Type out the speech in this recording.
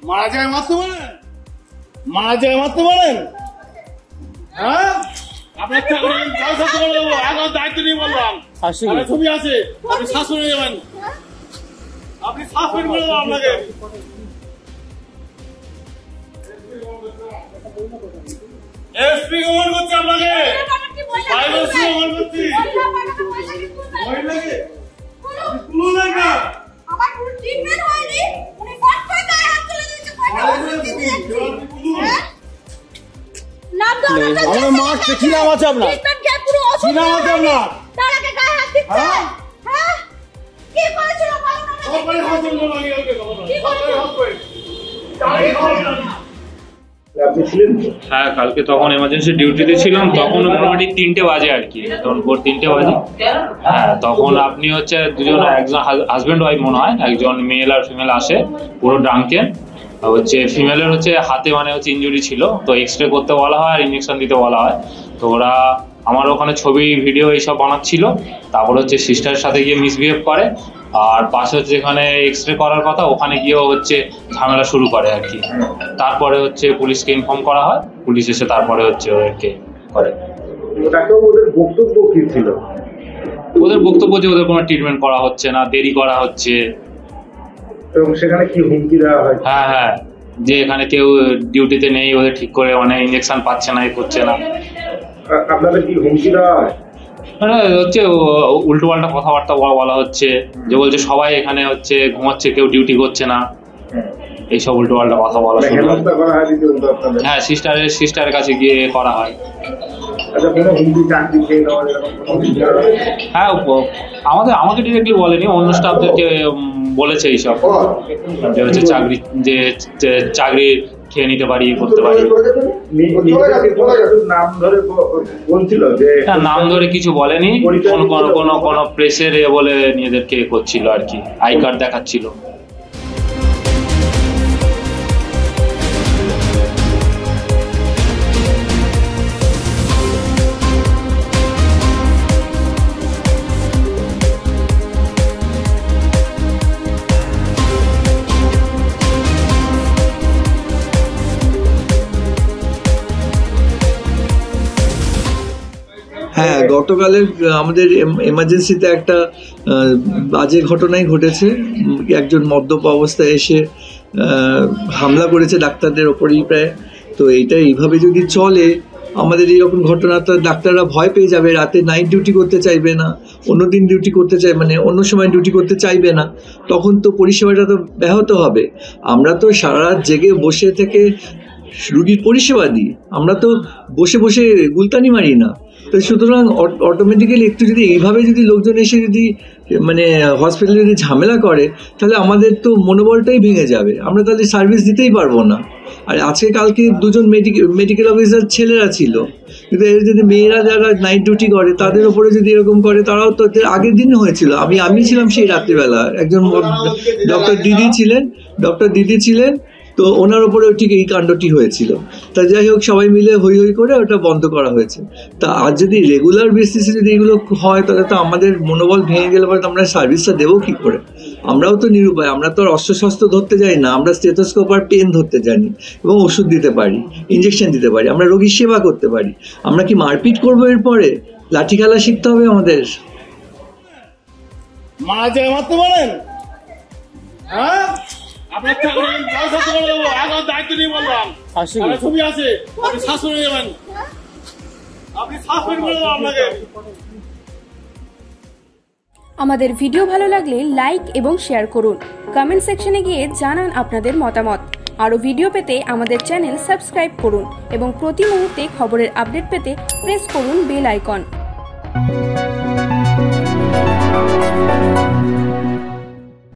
মারা যায় মারতে পারেন, মারা যায় মারতে পারেন। হ্যাঁ আপনার এখন দায়িত্ব নিয়ে বললাম, ছবি আছে, আপনি শাসন হয়ে যাবেন, আপনি সাসপেন্ড করে দেবো আপনাকে। এসপি কমান করছে আপনাকে, কমান করছি আমার মারছে। কি নাম আছে আপনার? কি নাম আছে আপনার? হ্যাঁ কালকে তখন এমার্জেন্সি ডিউটিতে ছিলাম, তখন মোটামুটি 3টে বাজে আর কি, তখন ভোর 3টে বাজে। হ্যাঁ তখন আপনি হচ্ছে দুজন, একজন হাজব্যান্ড ওয়াইফ মনে হয়, একজন মেল আর ফিমেল আসে পুরো ড্রাঙ্কেন। হচ্ছে ফিমেলের হচ্ছে হাতে মানে হচ্ছে ইনজুরি ছিল, তো এক্সরে করতে বলা হয় আর ইঞ্জেকশন দিতে বলা হয়। তো ওরা আমার ওখানে ছবি ভিডিও এইসব বানাচ্ছিল, তারপর হচ্ছে সিস্টারের সাথে গিয়ে মিসবিহেভ করে, আর পাশে হচ্ছে যেখানে এক্সরে করার কথা ওখানে গিয়েও হচ্ছে ঝামেলা শুরু করে আর কি। তারপরে হচ্ছে পুলিশকে ইনফর্ম করা হয়, পুলিশ এসে তারপরে হচ্ছে ওদেরকে করে। ওদের বক্তব্য কি ছিল? ওদের বক্তব্য যে ওদের কোনো ট্রিটমেন্ট করা হচ্ছে না, দেরি করা হচ্ছে। এবং সেখানে কি হুমকি দেওয়া হয়? হ্যাঁ হ্যাঁ, যে এখানে কেউ ডিউটিতে নেই, ওদের ঠিক করে মানে ইঞ্জেকশন পাচ্ছে না, করছে না। আপনাদের কি হুমকি দেওয়া হয়? মানে হচ্ছে উল্টো পাল্টা কথাবার্তা বলা হচ্ছে, যে বলছে সবাই এখানে হচ্ছে ঘুমাচ্ছে, কেউ ডিউটি করছে না, এইসব উল্টো পাল্টা কথা বলা শুরু হয়। হ্যাঁ সিস্টারের কাছে গিয়ে করা হয়। হ্যাঁ আমাকে ডিরেক্টলি বলেনি, অন্য স্টাফদেরকে বলেছে এইসব, যে হচ্ছে চাকরি খেয়ে নিতে পারি, করতে পারি। নাম ধরে কিছু বলেনি, কোনো প্রেসের বলে নিজেদেরকে করছিল আর কি, আই কার্ড দেখাচ্ছিল। হ্যাঁ গতকালের আমাদের এমার্জেন্সিতে একটা বাজে ঘটনাই ঘটেছে। একজন মদ্যপ অবস্থায় এসে হামলা করেছে ডাক্তারদের ওপরেই প্রায়। তো এইভাবে যদি চলে আমাদের এইরকম ঘটনা, তো ডাক্তাররা ভয় পেয়ে যাবে, রাতে নাইট ডিউটি করতে চাইবে না, অন্যদিন ডিউটি করতে চাই মানে অন্য সময় ডিউটি করতে চাইবে না, তখন তো পরিষেবাটা তো ব্যাহত হবে। আমরা তো সারা রাত জেগে বসে থেকে রুগীর পরিষেবা দিই, আমরা তো বসে বসে গুলতানি মারি না। তো সুতরাং অটোমেটিক্যালি একটু যদি এইভাবে যদি লোকজন এসে যদি মানে হসপিটালে যদি ঝামেলা করে, তাহলে আমাদের তো মনোবলটাই ভেঙে যাবে, আমরা তাহলে সার্ভিস দিতেই পারবো না। আর আজকে কালকে দুজন মেডিকেল অফিসার ছেলেরা ছিল, কিন্তু এর যদি মেয়েরা যারা নাইট ডিউটি করে তাদের উপরে যদি এরকম করে, তারাও তো আগের দিনে হয়েছিল। আমি ছিলাম সেই রাত্রিবেলা, একজন ডক্টর দিদি ছিলেন, তো ওনার উপরে ঠিক এই কাণ্ডটি হয়েছিল। তা যাই হোক, সবাই মিলে হই হই করে ওটা বন্ধ করা হয়েছে। তা আজ যদি রেগুলার বেসিসে যদি এগুলো হয়, তাহলে তো আমাদের মনোবল ভেঙে গেলে পরে আমরা সার্ভিসটা দেবো কী করে? আমরাও তো নিরুপায়, আমরা তো আর অস্ত্রশস্ত্র ধরতে যাই না, আমরা স্টেথোস্কোপ আর পেন ধরতে জানি এবং ওষুধ দিতে পারি, ইঞ্জেকশন দিতে পারি, আমরা রোগীর সেবা করতে পারি। আমরা কি মারপিট করবো? এরপরে লাঠি খেলা শিখতে হবে আমাদের? মারা যায় মারতে পারেন? হ্যাঁ আপনার দায়িত্ব নিয়ে বললাম, ছবি আছে, আপনি শাসন হয়ে যাবেন, আপনি সাসপেন্ড করে দেবো আপনাকে। আমাদের ভিডিও ভালো লাগলে লাইক এবং শেয়ার করুন, কমেন্ট সেকশনে গিয়ে জানান আপনাদের মতামত। আরও ভিডিও পেতে আমাদের চ্যানেল সাবস্ক্রাইব করুন এবং প্রতি মুহূর্তে খবরের আপডেট পেতে প্রেস করুন বেল আইকন।